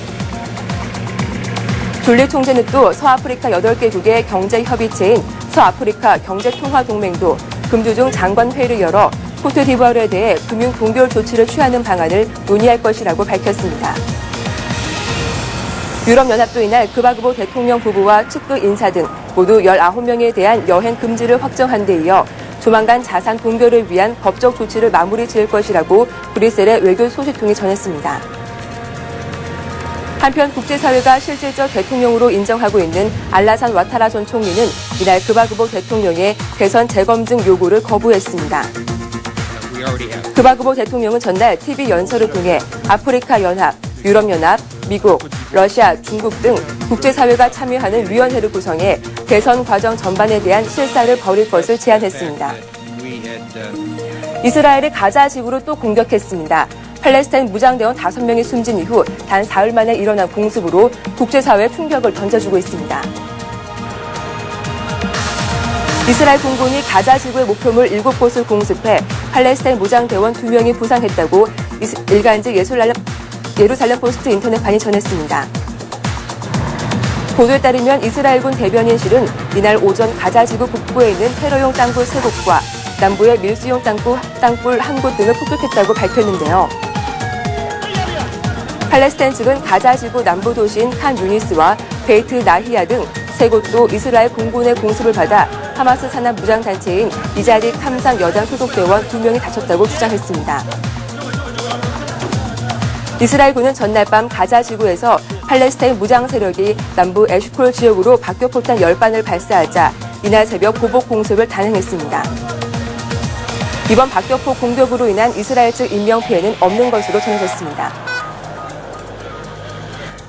졸릭 총재는 또 서아프리카 8개국의 경제협의체인 서아프리카 경제통화동맹도 금주중 장관회의를 열어 코트디부아르에 대해 금융 동결 조치를 취하는 방안을 논의할 것이라고 밝혔습니다. 유럽연합도 이날 그바그보 대통령 부부와 측근 인사 등 모두 19명에 대한 여행 금지를 확정한 데 이어 조만간 자산 동결을 위한 법적 조치를 마무리 지을 것이라고 브뤼셀의 외교 소식통이 전했습니다. 한편 국제사회가 실질적 대통령으로 인정하고 있는 알라산 와타라 전 총리는 이날 그바그보 대통령의 대선 재검증 요구를 거부했습니다. 그바그보 대통령은 전날 TV 연설을 통해 아프리카 연합, 유럽연합, 미국, 러시아, 중국 등 국제사회가 참여하는 위원회를 구성해 대선 과정 전반에 대한 실사를 벌일 것을 제안했습니다. 이스라엘이 가자 지구를 또 공격했습니다. 팔레스타인 무장대원 5명이 숨진 이후 단 사흘 만에 일어난 공습으로 국제사회에 충격을 던져주고 있습니다. 이스라엘 공군이 가자 지구의 목표물 7곳을 공습해 팔레스타인 무장대원 2명이 부상했다고 일간지 예루살렘 포스트 인터넷판이 전했습니다. 보도에 따르면 이스라엘군 대변인실은 이날 오전 가자 지구 북부에 있는 테러용 땅굴 3곳과 남부의 밀수용 땅굴 1곳 등을 폭격했다고 밝혔는데요. 팔레스타인 측은 가자 지구 남부 도시인 칸 유니스와 베이트 나히야 등 3곳도 이스라엘 공군의 공습을 받아 하마스 산하 무장단체인 이자디 탐상 여단 소속 대원 2명이 다쳤다고 주장했습니다. 이스라엘군은 전날 밤 가자 지구에서 팔레스타인 무장 세력이 남부 에슈콜 지역으로 박격포탄 10발을 발사하자 이날 새벽 보복 공습을 단행했습니다. 이번 박격포 공격으로 인한 이스라엘 측 인명피해는 없는 것으로 전해졌습니다.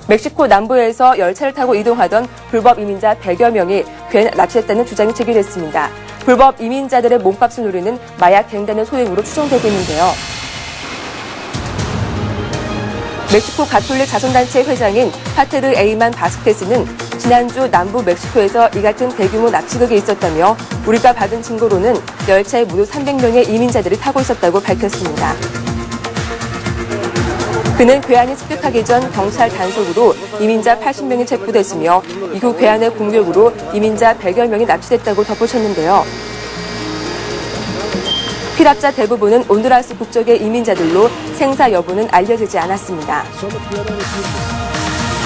멕시코 남부에서 열차를 타고 이동하던 불법 이민자 100여 명이 괜 납치됐다는 주장이 제기됐습니다. 불법 이민자들의 몸값을 노리는 마약 갱단의 소행으로 추정되고 있는데요. 멕시코 가톨릭 자선단체 회장인 파테르 에이만 바스케스는 지난주 남부 멕시코에서 이 같은 대규모 납치극이 있었다며 우리가 받은 증거로는 열차에 모두 300명의 이민자들이 타고 있었다고 밝혔습니다. 그는 괴한이 습격하기 전 경찰 단속으로 이민자 80명이 체포됐으며 이후 괴한의 공격으로 이민자 100여 명이 납치됐다고 덧붙였는데요. 피랍자 대부분은 온두라스 국적의 이민자들로 생사 여부는 알려지지 않았습니다.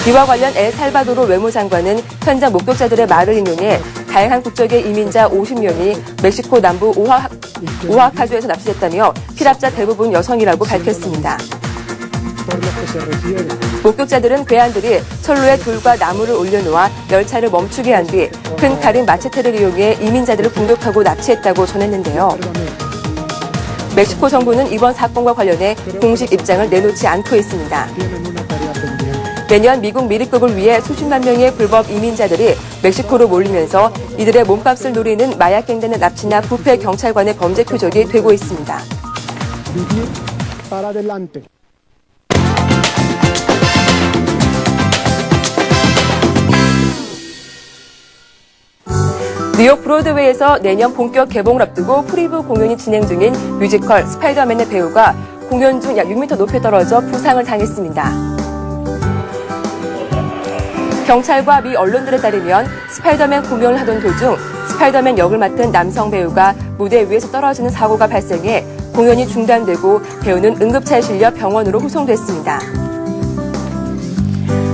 이와 관련 엘살바도르 외무장관은 현장 목격자들의 말을 인용해 다양한 국적의 이민자 50명이 멕시코 남부 오하카주에서 납치됐다며 피랍자 대부분 여성이라고 밝혔습니다. 목격자들은 괴한들이 철로에 돌과 나무를 올려놓아 열차를 멈추게 한 뒤 큰 칼인 마체테를 이용해 이민자들을 공격하고 납치했다고 전했는데요. 멕시코 정부는 이번 사건과 관련해 공식 입장을 내놓지 않고 있습니다. 매년 미국 미립국을 위해 수십만 명의 불법 이민자들이 멕시코로 몰리면서 이들의 몸값을 노리는 마약갱단의 납치나 부패 경찰관의 범죄 표적이 되고 있습니다. 뉴욕 브로드웨이에서 내년 본격 개봉을 앞두고 프리뷰 공연이 진행 중인 뮤지컬 스파이더맨의 배우가 공연 중 약 6m 높이 떨어져 부상을 당했습니다. 경찰과 미 언론들에 따르면 스파이더맨 공연을 하던 도중 스파이더맨 역을 맡은 남성 배우가 무대 위에서 떨어지는 사고가 발생해 공연이 중단되고 배우는 응급차에 실려 병원으로 후송됐습니다.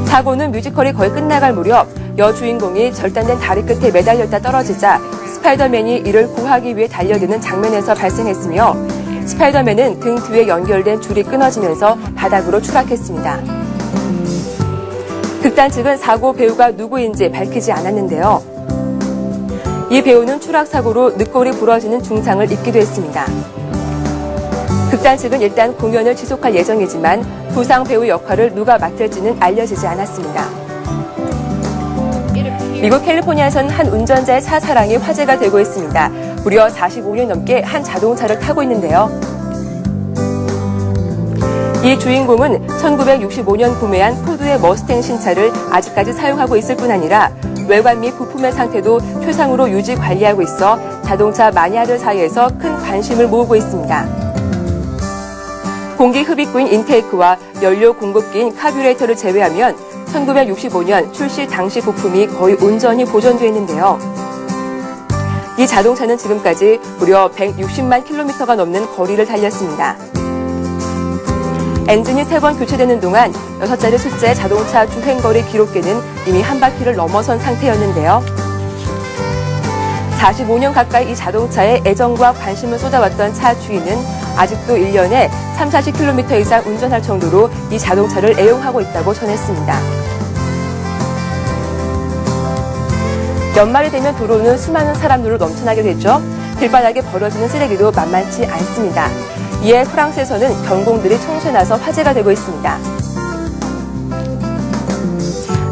사고는 뮤지컬이 거의 끝나갈 무렵 여주인공이 절단된 다리 끝에 매달렸다 떨어지자 스파이더맨이 이를 구하기 위해 달려드는 장면에서 발생했으며 스파이더맨은 등 뒤에 연결된 줄이 끊어지면서 바닥으로 추락했습니다. 극단 측은 사고 배우가 누구인지 밝히지 않았는데요. 이 배우는 추락 사고로 늑골이 부러지는 중상을 입기도 했습니다. 극단 측은 일단 공연을 지속할 예정이지만 부상 배우 역할을 누가 맡을지는 알려지지 않았습니다. 미국 캘리포니아에서는 한 운전자의 차 사랑이 화제가 되고 있습니다. 무려 45년 넘게 한 자동차를 타고 있는데요. 이 주인공은 1965년 구매한 포드의 머스탱 신차를 아직까지 사용하고 있을 뿐 아니라 외관 및 부품의 상태도 최상으로 유지 관리하고 있어 자동차 마니아들 사이에서 큰 관심을 모으고 있습니다. 공기 흡입구인 인테이크와 연료 공급기인 카뷰레이터를 제외하면 1965년 출시 당시 부품이 거의 온전히 보존되어 있는데요. 이 자동차는 지금까지 무려 160만 킬로미터가 넘는 거리를 달렸습니다. 엔진이 3번 교체되는 동안 6자리 숫자의 자동차 주행거리 기록계는 이미 한 바퀴를 넘어선 상태였는데요. 45년 가까이 이 자동차에 애정과 관심을 쏟아왔던 차 주인은 아직도 1년에 30-40km 이상 운전할 정도로 이 자동차를 애용하고 있다고 전했습니다. 연말이 되면 도로는 수많은 사람들로 넘쳐나게 되죠. 길바닥에 버려지는 쓰레기도 만만치 않습니다. 이에 프랑스에서는 경공들이 청소에 나서 화제가 되고 있습니다.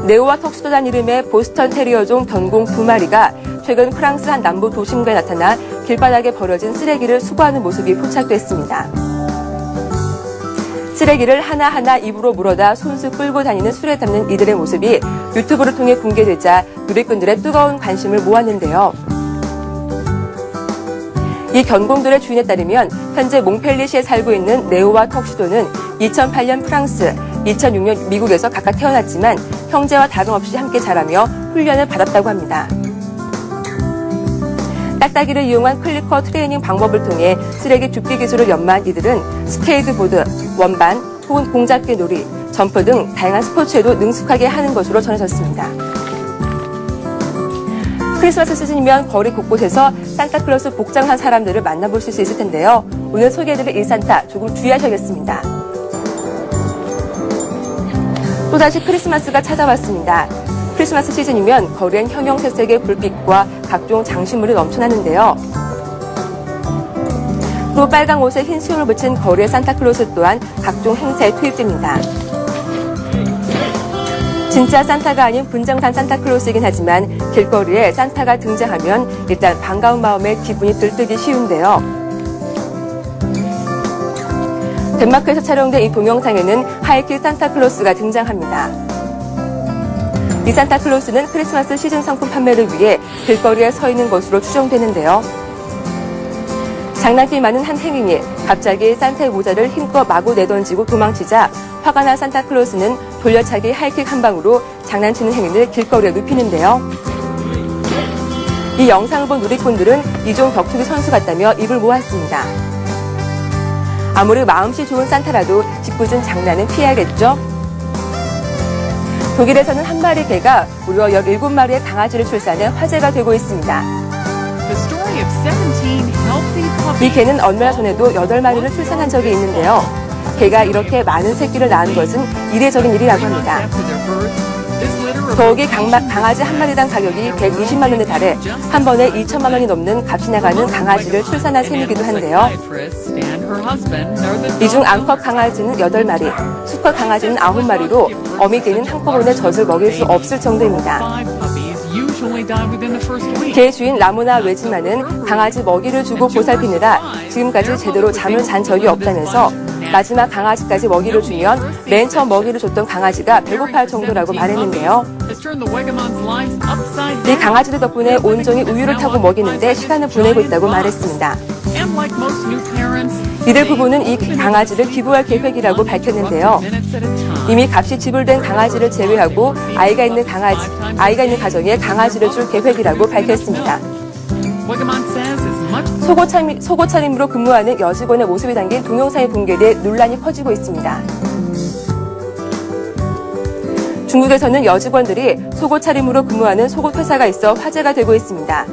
네오와 턱수도란 이름의 보스턴 테리어종 견공 2마리가 최근 프랑스 한 남부 도심가에 나타나 길바닥에 버려진 쓰레기를 수거하는 모습이 포착됐습니다. 쓰레기를 하나하나 입으로 물어다 손수 끌고 다니는 수레에 담는 이들의 모습이 유튜브를 통해 공개되자 누리꾼들의 뜨거운 관심을 모았는데요. 이 견공들의 주인에 따르면 현재 몽펠리시에 살고 있는 네오와 턱슈도는 2008년 프랑스, 2006년 미국에서 각각 태어났지만 형제와 다름없이 함께 자라며 훈련을 받았다고 합니다. 딱따기를 이용한 클리커 트레이닝 방법을 통해 쓰레기 줍기 기술을 연마한 이들은 스케이트보드, 원반, 혹은 공잡기 놀이, 점프 등 다양한 스포츠에도 능숙하게 하는 것으로 전해졌습니다. 크리스마스 시즌이면 거리 곳곳에서 산타클로스 복장한 사람들을 만나보실 수 있을 텐데요. 오늘 소개해드릴 이 산타 조금 주의하셔야겠습니다. 또다시 크리스마스가 찾아왔습니다. 크리스마스 시즌이면 거리엔 형형색색의 불빛과 각종 장식물이 넘쳐나는데요. 또 빨강 옷에 흰 수염을 붙인 거리의 산타클로스 또한 각종 행사에 투입됩니다. 진짜 산타가 아닌 분장산 산타클로스이긴 하지만 길거리에 산타가 등장하면 일단 반가운 마음에 기분이 들뜨기 쉬운데요. 덴마크에서 촬영된 이 동영상에는 하이킥 산타클로스가 등장합니다. 이 산타클로스는 크리스마스 시즌 상품 판매를 위해 길거리에 서 있는 것으로 추정되는데요. 장난기 많은 한 행인이 갑자기 산타의 모자를 힘껏 마구 내던지고 도망치자 화가 난 산타클로스는 돌려차기 하이킥 한 방으로 장난치는 행인을 길거리에 눕히는데요. 이 영상을 본 누리꾼들은 이종 격투기 선수 같다며 입을 모았습니다. 아무리 마음씨 좋은 산타라도 짓궂은 장난은 피해야겠죠? 독일에서는 한 마리 개가 무려 17마리의 강아지를 출산해 화제가 되고 있습니다. 이 개는 얼마 전에도 8마리를 출산한 적이 있는데요. 개가 이렇게 많은 새끼를 낳은 것은 이례적인 일이라고 합니다. 더욱이 강아지 한 마리당 가격이 120만 원에 달해 한 번에 2천만 원이 넘는 값이 나가는 강아지를 출산한 셈이기도 한데요. 이 중 암컷 강아지는 8마리, 수컷 강아지는 9마리로 어미 개는 한꺼번에 젖을 먹일 수 없을 정도입니다. 개 주인 라모나 웨지만은 강아지 먹이를 주고 보살피느라 지금까지 제대로 잠을 잔 적이 없다면서 마지막 강아지까지 먹이를 주면 맨 처음 먹이를 줬던 강아지가 배고파할 정도라고 말했는데요. 이 강아지들 덕분에 온종일 우유를 타고 먹이는데 시간을 보내고 있다고 말했습니다. 이들 부부는 이 강아지를 기부할 계획이라고 밝혔는데요. 이미 값이 지불된 강아지를 제외하고 아이가 있는 가정에 강아지를 줄 계획이라고 밝혔습니다. 속옷 차림으로 근무하는 여직원의 모습이 담긴 동영상이 공개돼 논란이 커지고 있습니다. 중국에서는 여직원들이 속옷 차림으로 근무하는 속옷 회사가 있어 화제가 되고 있습니다.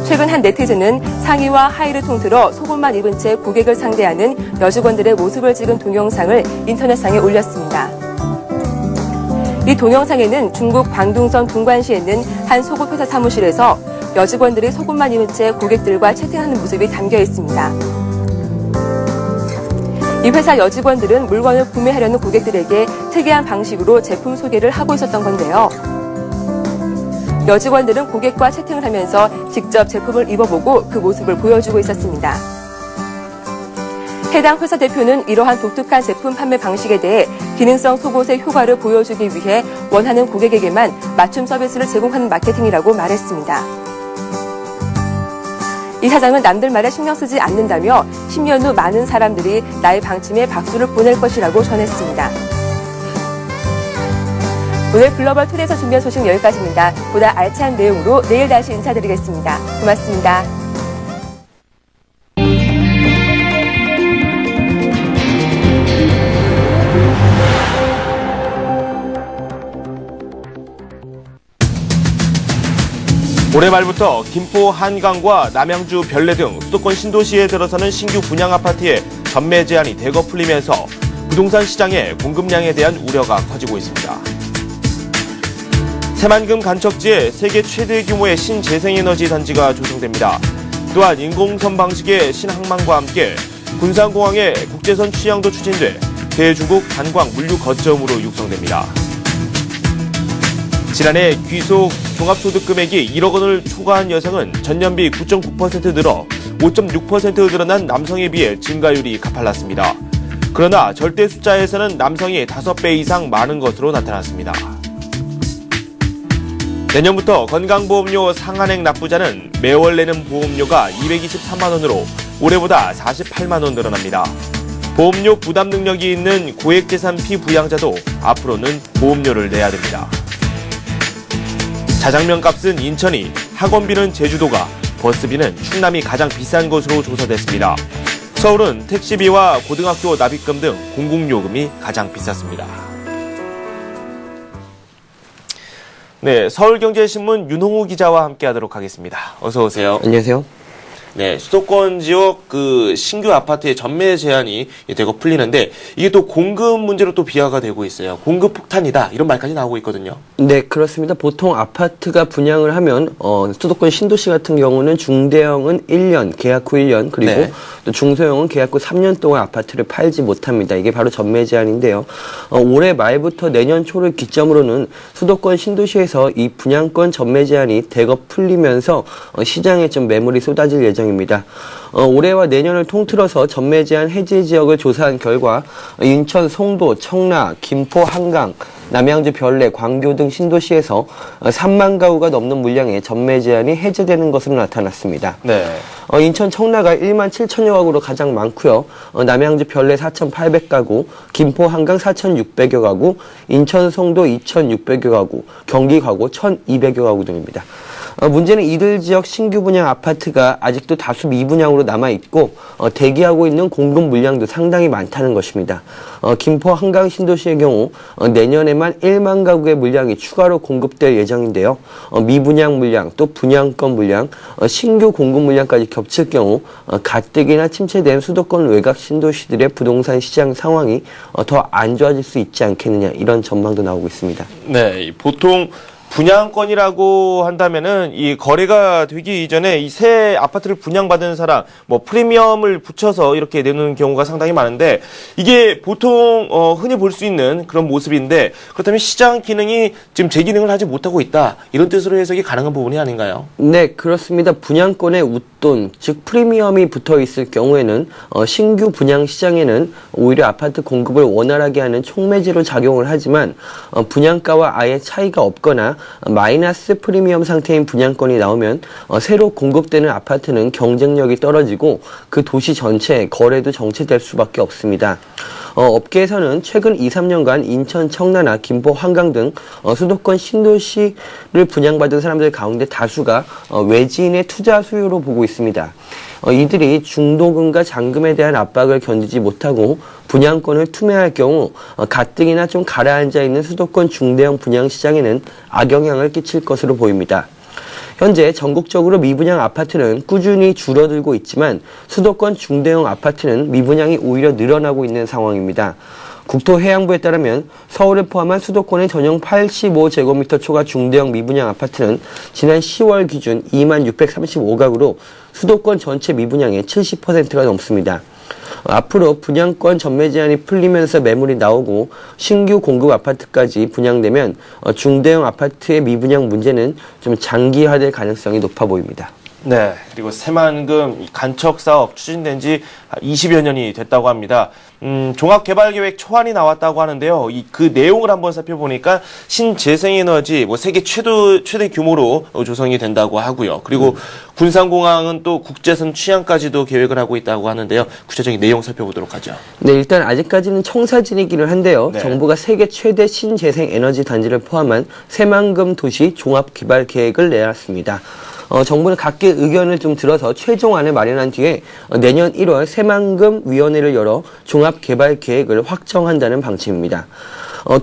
최근 한 네티즌은 상의와 하의를 통틀어 속옷만 입은 채 고객을 상대하는 여직원들의 모습을 찍은 동영상을 인터넷상에 올렸습니다. 이 동영상에는 중국 광둥성 둥관시에 있는 한 속옷 회사 사무실에서 여직원들이 속옷만 입은 채 고객들과 채팅하는 모습이 담겨 있습니다. 이 회사 여직원들은 물건을 구매하려는 고객들에게 특이한 방식으로 제품 소개를 하고 있었던 건데요. 여직원들은 고객과 채팅을 하면서 직접 제품을 입어보고 그 모습을 보여주고 있었습니다. 해당 회사 대표는 이러한 독특한 제품 판매 방식에 대해 기능성 속옷의 효과를 보여주기 위해 원하는 고객에게만 맞춤 서비스를 제공하는 마케팅이라고 말했습니다. 이 사장은 남들 말에 신경 쓰지 않는다며 10년 후 많은 사람들이 나의 방침에 박수를 보낼 것이라고 전했습니다. 오늘 글로벌 투데이에서 준비한 소식 여기까지입니다. 보다 알찬 내용으로 내일 다시 인사드리겠습니다. 고맙습니다. 올해 말부터 김포 한강과 남양주 별내 등 수도권 신도시에 들어서는 신규 분양 아파트의 전매 제한이 대거 풀리면서 부동산 시장의 공급량에 대한 우려가 커지고 있습니다. 새만금 간척지에 세계 최대 규모의 신재생에너지 단지가 조성됩니다. 또한 인공섬 방식의 신항만과 함께 군산공항의 국제선 취향도 추진돼 대중국 관광 물류 거점으로 육성됩니다. 지난해 귀속 종합소득 금액이 1억 원을 초과한 여성은 전년비 9.9% 늘어 5.6% 늘어난 남성에 비해 증가율이 가팔랐습니다. 그러나 절대 숫자에서는 남성이 5배 이상 많은 것으로 나타났습니다. 내년부터 건강보험료 상한액 납부자는 매월 내는 보험료가 223만 원으로 올해보다 48만 원 늘어납니다. 보험료 부담 능력이 있는 고액재산 피부양자도 앞으로는 보험료를 내야 됩니다. 자장면 값은 인천이, 학원비는 제주도가, 버스비는 충남이 가장 비싼 것으로 조사됐습니다. 서울은 택시비와 고등학교 납입금 등 공공요금이 가장 비쌌습니다. 네, 서울경제신문 윤홍우 기자와 함께하도록 하겠습니다. 어서 오세요. 안녕하세요. 네, 수도권 지역 신규 아파트의 전매 제한이 대거 풀리는데 이게 또 공급 문제로 또 비화가 되고 있어요. 공급 폭탄이다 이런 말까지 나오고 있거든요. 네, 그렇습니다. 보통 아파트가 분양을 하면 수도권 신도시 같은 경우는 중대형은 1년, 계약 후 1년 그리고 네. 또 중소형은 계약 후 3년 동안 아파트를 팔지 못합니다. 이게 바로 전매 제한인데요. 올해 말부터 내년 초를 기점으로는 수도권 신도시에서 이 분양권 전매 제한이 대거 풀리면서 시장에 좀 매물이 쏟아질 예정입니다. 올해와 내년을 통틀어서 전매 제한 해제 지역을 조사한 결과 인천, 송도, 청라, 김포, 한강, 남양주, 별내, 광교 등 신도시에서 3만 가구가 넘는 물량의 전매 제한이 해제되는 것으로 나타났습니다. 네. 인천, 청라가 1만 7천여 가구로 가장 많고요. 남양주, 별내 4,800가구, 김포, 한강 4,600여 가구, 인천, 송도 2,600여 가구, 경기, 과고 1,200여 가구 등입니다. 문제는 이들 지역 신규 분양 아파트가 아직도 다수 미분양으로 남아있고 대기하고 있는 공급 물량도 상당히 많다는 것입니다. 김포 한강 신도시의 경우 내년에만 1만 가구의 물량이 추가로 공급될 예정인데요. 미분양 물량, 또 분양권 물량, 신규 공급 물량까지 겹칠 경우 가뜩이나 침체된 수도권 외곽 신도시들의 부동산 시장 상황이 더 안 좋아질 수 있지 않겠느냐 이런 전망도 나오고 있습니다. 네, 보통 분양권이라고 한다면은 이 거래가 되기 이전에 이 새 아파트를 분양받은 사람 뭐 프리미엄을 붙여서 이렇게 내놓는 경우가 상당히 많은데 이게 보통 흔히 볼 수 있는 그런 모습인데 그렇다면 시장 기능이 지금 제 기능을 하지 못하고 있다 이런 뜻으로 해석이 가능한 부분이 아닌가요? 네, 그렇습니다. 분양권에 웃돈, 즉 프리미엄이 붙어 있을 경우에는 신규 분양 시장에는 오히려 아파트 공급을 원활하게 하는 촉매제로 작용을 하지만 분양가와 아예 차이가 없거나 마이너스 프리미엄 상태인 분양권이 나오면 새로 공급되는 아파트는 경쟁력이 떨어지고 그 도시 전체의 거래도 정체될 수밖에 없습니다. 업계에서는 최근 2, 3년간 인천, 청라나 김포, 한강 등 수도권 신도시를 분양받은 사람들 가운데 다수가 외지인의 투자 수요로 보고 있습니다. 이들이 중도금과 잔금에 대한 압박을 견디지 못하고 분양권을 투매할 경우 가뜩이나 좀 가라앉아 있는 수도권 중대형 분양 시장에는 악영향을 끼칠 것으로 보입니다. 현재 전국적으로 미분양 아파트는 꾸준히 줄어들고 있지만 수도권 중대형 아파트는 미분양이 오히려 늘어나고 있는 상황입니다. 국토해양부에 따르면 서울을 포함한 수도권의 전용 85제곱미터 초과 중대형 미분양 아파트는 지난 10월 기준 2635가구로 수도권 전체 미분양의 70%가 넘습니다. 앞으로 분양권 전매 제한이 풀리면서 매물이 나오고 신규 공급 아파트까지 분양되면 중대형 아파트의 미분양 문제는 좀 장기화될 가능성이 높아 보입니다. 네, 그리고 새만금 간척 사업 추진된 지 20여 년이 됐다고 합니다. 종합개발계획 초안이 나왔다고 하는데요. 그 내용을 한번 살펴보니까 신재생에너지 세계 최대 규모로 조성이 된다고 하고요. 그리고 군산공항은 또 국제선 취항까지도 계획을 하고 있다고 하는데요. 구체적인 내용 살펴보도록 하죠. 네, 일단 아직까지는 청사진이기는 한데요. 네. 정부가 세계 최대 신재생에너지 단지를 포함한 새만금 도시 종합개발계획을 내놨습니다. 정부는 각계 의견을 좀 들어서 최종안을 마련한 뒤에 내년 1월 새만금 위원회를 열어 종합개발계획을 확정한다는 방침입니다.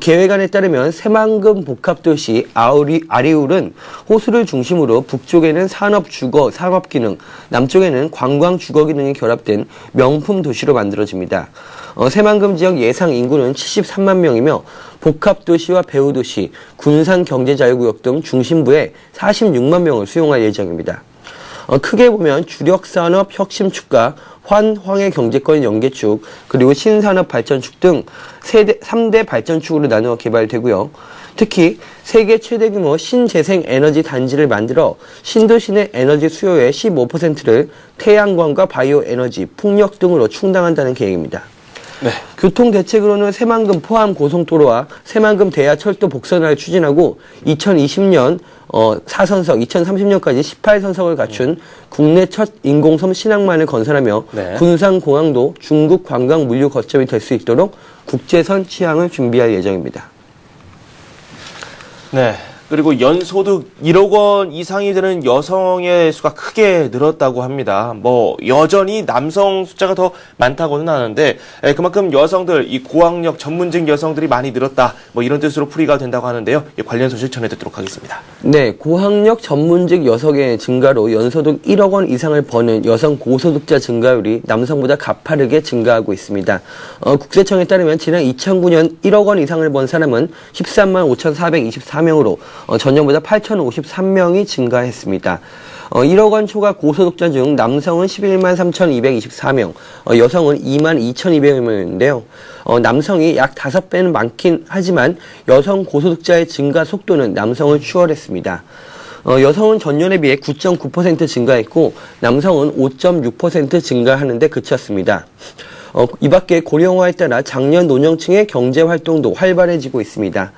계획안에 따르면 새만금 복합도시 아리울은 호수를 중심으로 북쪽에는 산업주거, 상업기능, 남쪽에는 관광주거기능이 결합된 명품 도시로 만들어집니다. 새만금 지역 예상 인구는 73만 명이며 복합도시와 배후도시, 군산경제자유구역 등 중심부에 46만 명을 수용할 예정입니다. 크게 보면 주력산업 혁신축과 환황의 경제권 연계축, 그리고 신산업 발전축 등 3대 발전축으로 나누어 개발되고요. 특히 세계 최대 규모 신재생 에너지 단지를 만들어 신도시 내 에너지 수요의 15%를 태양광과 바이오 에너지, 풍력 등으로 충당한다는 계획입니다. 네. 교통대책으로는 새만금 포함 고속도로와 새만금 대하철도 복선화를 추진하고 2020년 4선석, 2030년까지 18선석을 갖춘 국내 첫 인공섬 신항만을 건설하며 네. 군산공항도 중국 관광 물류 거점이 될 수 있도록 국제선 취항을 준비할 예정입니다. 네. 그리고 연소득 1억 원 이상이 되는 여성의 수가 크게 늘었다고 합니다. 여전히 남성 숫자가 더 많다고는 하는데 그만큼 여성들, 이 고학력 전문직 여성들이 많이 늘었다. 이런 뜻으로 풀이가 된다고 하는데요. 관련 소식 전해드리도록 하겠습니다. 네, 고학력 전문직 여성의 증가로 연소득 1억 원 이상을 버는 여성 고소득자 증가율이 남성보다 가파르게 증가하고 있습니다. 국세청에 따르면 지난 2009년 1억 원 이상을 번 사람은 13만 5,424명으로 전년보다 8,053명이 증가했습니다. 1억 원 초과 고소득자 중 남성은 11만 3,224명, 여성은 2만 2,200명인데요. 남성이 약 5배는 많긴 하지만 여성 고소득자의 증가 속도는 남성을 추월했습니다. 여성은 전년에 비해 9.9% 증가했고 남성은 5.6% 증가하는 데 그쳤습니다. 이 밖에 고령화에 따라 장년 노년층의 경제활동도 활발해지고 있습니다.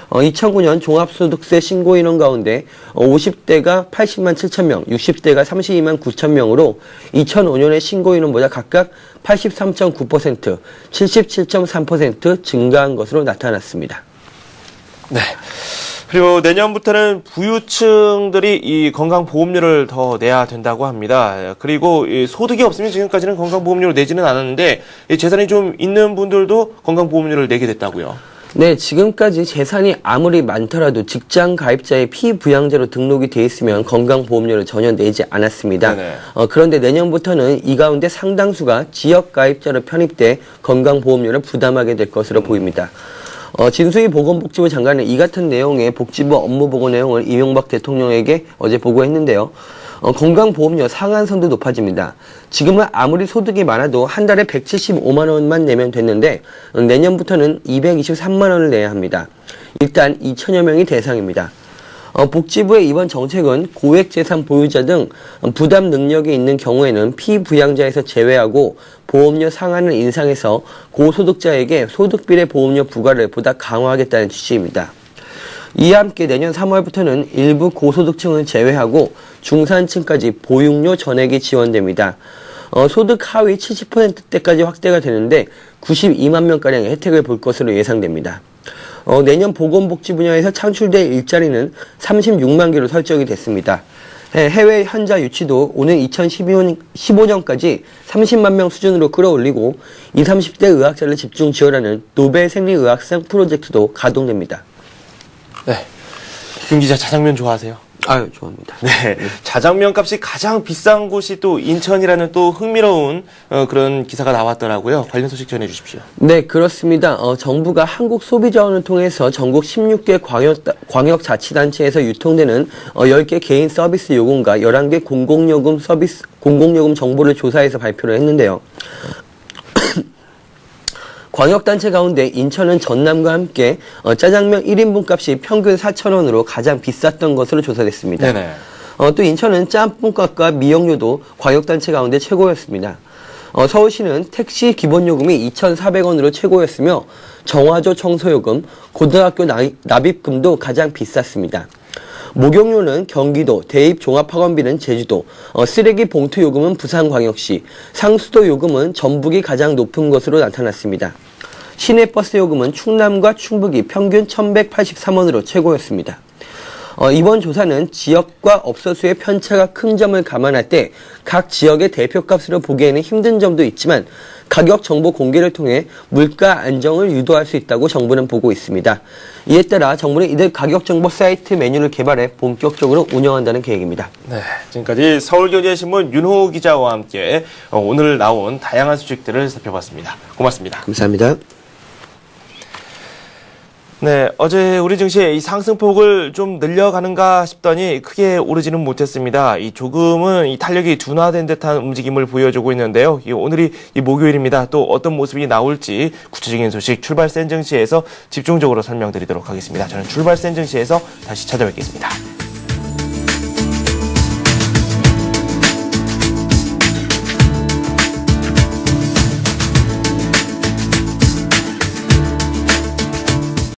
2009년 종합소득세 신고 인원 가운데 50대가 80만 7천 명, 60대가 32만 9천 명으로 2005년의 신고 인원보다 각각 83.9%, 77.3% 증가한 것으로 나타났습니다. 네. 그리고 내년부터는 부유층들이 이 건강보험료를 더 내야 된다고 합니다. 그리고 소득이 없으면 지금까지는 건강보험료를 내지는 않았는데 재산이 좀 있는 분들도 건강보험료를 내게 됐다고요. 네, 지금까지 재산이 아무리 많더라도 직장 가입자의 피부양자로 등록이 돼 있으면 건강보험료를 전혀 내지 않았습니다. 그런데 내년부터는 이 가운데 상당수가 지역 가입자로 편입돼 건강보험료를 부담하게 될 것으로 보입니다. 진수희 보건복지부 장관은 이 같은 내용의 복지부 업무 보고 내용을 이명박 대통령에게 어제 보고했는데요. 건강보험료 상한선도 높아집니다. 지금은 아무리 소득이 많아도 한 달에 175만 원만 내면 됐는데 내년부터는 223만 원을 내야 합니다. 일단 2천여 명이 대상입니다. 복지부의 이번 정책은 고액재산 보유자 등 부담 능력이 있는 경우에는 피부양자에서 제외하고 보험료 상한을 인상해서 고소득자에게 소득비례 보험료 부과를 보다 강화하겠다는 취지입니다. 이와 함께 내년 3월부터는 일부 고소득층을 제외하고 중산층까지 보육료 전액이 지원됩니다. 소득 하위 70%대까지 확대가 되는데 92만 명가량의 혜택을 볼 것으로 예상됩니다. 내년 보건복지 분야에서 창출될 일자리는 36만 개로 설정이 됐습니다. 해외 현자 유치도 오는 2015년까지 30만 명 수준으로 끌어올리고 20, 30대 의학자를 집중 지원하는 노벨 생리의학상 프로젝트도 가동됩니다. 네. 김 기자, 자장면 좋아하세요? 아유, 좋아합니다. 네. 자장면 값이 가장 비싼 곳이 또 인천이라는 또 흥미로운 그런 기사가 나왔더라고요. 관련 소식 전해 주십시오. 네, 그렇습니다. 정부가 한국소비자원을 통해서 전국 16개 광역자치단체에서 유통되는 10개 개인 서비스 요금과 11개 공공요금 정보를 조사해서 발표를 했는데요. 광역단체 가운데 인천은 전남과 함께 짜장면 1인분 값이 평균 4,000원으로 가장 비쌌던 것으로 조사됐습니다. 네네. 또 인천은 짬뽕값과 미역료도 광역단체 가운데 최고였습니다. 서울시는 택시 기본요금이 2,400원으로 최고였으며 정화조 청소요금, 고등학교 납입금도 가장 비쌌습니다. 목욕료는 경기도, 대입 종합학원비는 제주도, 쓰레기 봉투 요금은 부산광역시, 상수도 요금은 전북이 가장 높은 것으로 나타났습니다. 시내버스 요금은 충남과 충북이 평균 1,183원으로 최고였습니다. 이번 조사는 지역과 업소수의 편차가 큰 점을 감안할 때 각 지역의 대표값으로 보기에는 힘든 점도 있지만 가격 정보 공개를 통해 물가 안정을 유도할 수 있다고 정부는 보고 있습니다. 이에 따라 정부는 이들 가격 정보 사이트 메뉴를 개발해 본격적으로 운영한다는 계획입니다. 네. 지금까지 서울경제신문 윤호 기자와 함께 오늘 나온 다양한 소식들을 살펴봤습니다. 고맙습니다. 감사합니다. 네, 어제 우리 증시의 이 상승폭을 좀 늘려가는가 싶더니 크게 오르지는 못했습니다. 이 조금은 이 탄력이 둔화된 듯한 움직임을 보여주고 있는데요. 오늘이 목요일입니다. 또 어떤 모습이 나올지 구체적인 소식 출발 센 증시에서 집중적으로 설명드리도록 하겠습니다. 저는 출발 센 증시에서 다시 찾아뵙겠습니다.